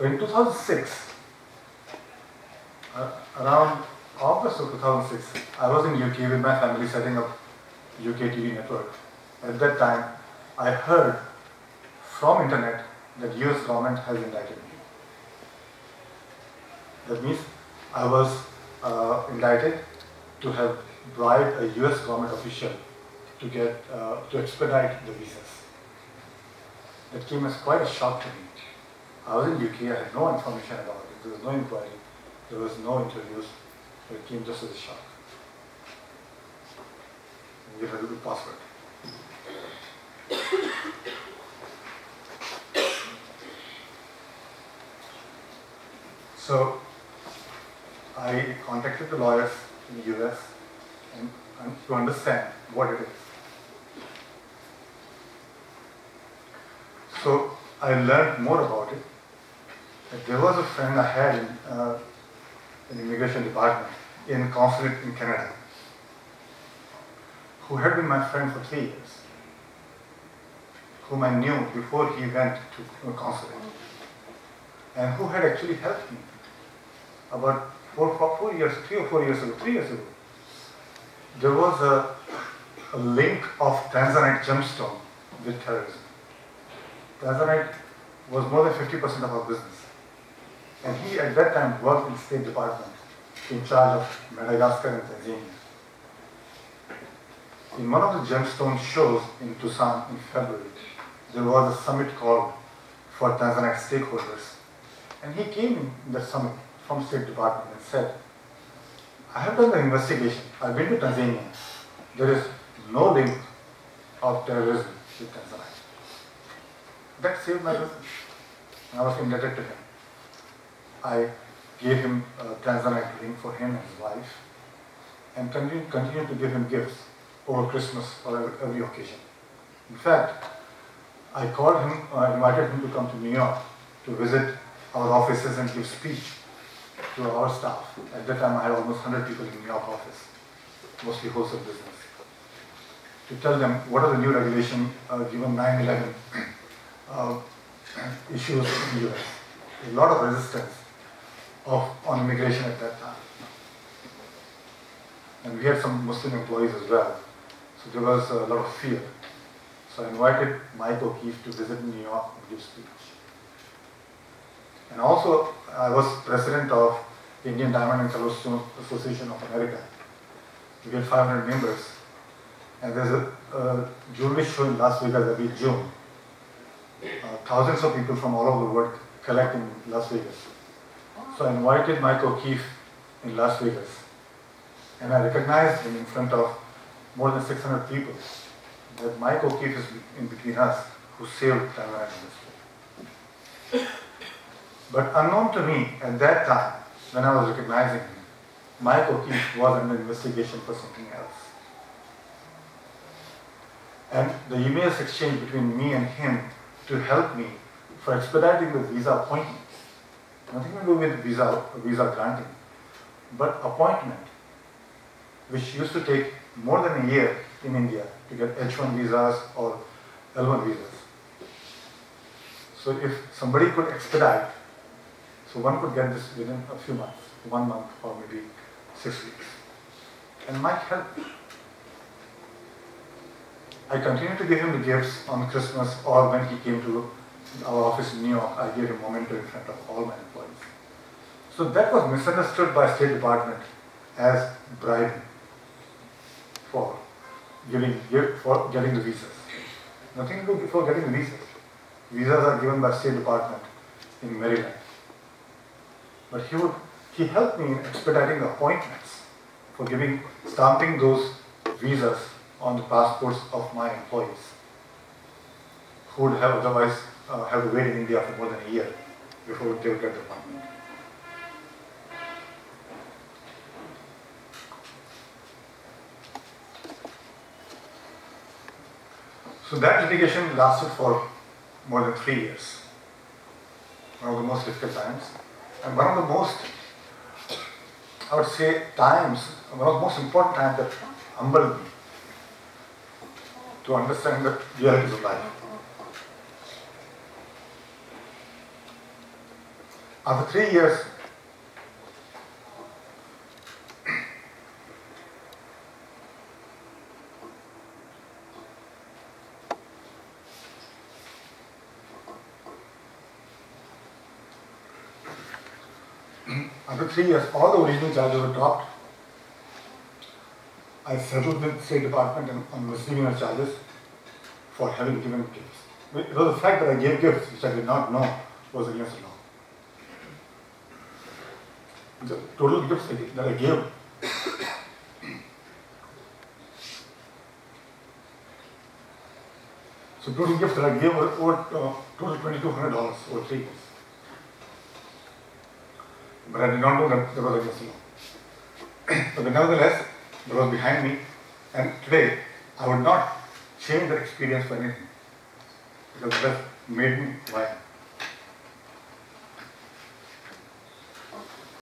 In 2006, around August of 2006, I was in UK with my family setting up UK TV network. At that time, I heard from internet that US government has indicted me. That means I was indicted to have bribed a US government official to get to expedite the visas. That came as quite a shock to me. I was in UK, I had no information about it, there was no inquiry, there was no interviews, it came just as a shock. And you had a good password. So I contacted the lawyers in the US and to understand what it is. So I learned more about it. There was a friend I had in the immigration department in consulate in Canada who had been my friend for 3 years, whom I knew before he went to a consulate, and who had actually helped me about 3 or 4 years ago. There was a link of Tanzanite gemstone with terrorism. Tanzanite was more than 50% of our business. And he at that time worked in the State Department in charge of Madagascar and Tanzania. In one of the gemstone shows in Tucson in February, there was a summit called for Tanzanite stakeholders. And he came in the summit from State Department and said, I have done the investigation. I've been to Tanzania. There is no link of terrorism with Tanzanite. That saved my business. I was indebted to him. I gave him a Tanzanite ring for him and his wife, and continued to give him gifts over Christmas or every occasion. In fact, I invited him to come to New York to visit our offices and give speech to our staff. At that time, I had almost 100 people in the New York office, mostly wholesale business, to tell them what are the new regulations given 9/11 issues in the US. A lot of resistance on immigration at that time. And we had some Muslim employees as well, so there was a lot of fear. So I invited Mike O'Keefe to visit New York and give speech. And also, I was president of Indian Diamond and Yellowstone Association of America. We had 500 members, and there's a jewelry show in Las Vegas every June. Thousands of people from all over the world collect in Las Vegas. So I invited Mike O'Keefe in Las Vegas, and I recognized him in front of more than 600 people. That Mike O'Keefe is in between us, who saved Tanzania industry. But unknown to me at that time, when I was recognizing him, Mike O'Keefe was under investigation for something else. And the emails exchanged between me and him to help me for expediting the visa appointments. Nothing to do with visa granting, but appointment, which used to take more than a year in India to get H1 visas or L1 visas. So if somebody could expedite, so one could get this within a few months, 1 month or maybe 6 weeks. And Mike helped me. I continued to give him the gifts on Christmas, or when he came to our office in New York, I gave him memento in front of all my employees. So that was misunderstood by State Department as bribing for getting the visas. Nothing to do before getting the visas. Visas are given by State Department in Maryland. But he helped me in expediting the appointments for stamping those visas on the passports of my employees, who would have otherwise have to wait in India for more than a year before they would get the appointment. So that litigation lasted for more than 3 years. One of the most difficult times. And one of the most, I would say, one of the most important times that humbled me to understand the realities of life. After 3 years, all the original charges were dropped. I settled with the State Department on misdemeanor charges for having given gifts. It was the fact that I gave gifts which I did not know was against the law. The total gifts that I gave, so total gifts that I gave were over total $2,200 over 3 years. But I did not know that there was against the law. But nevertheless, that was behind me, and today I would not change that experience for anything, because that has made me why I am.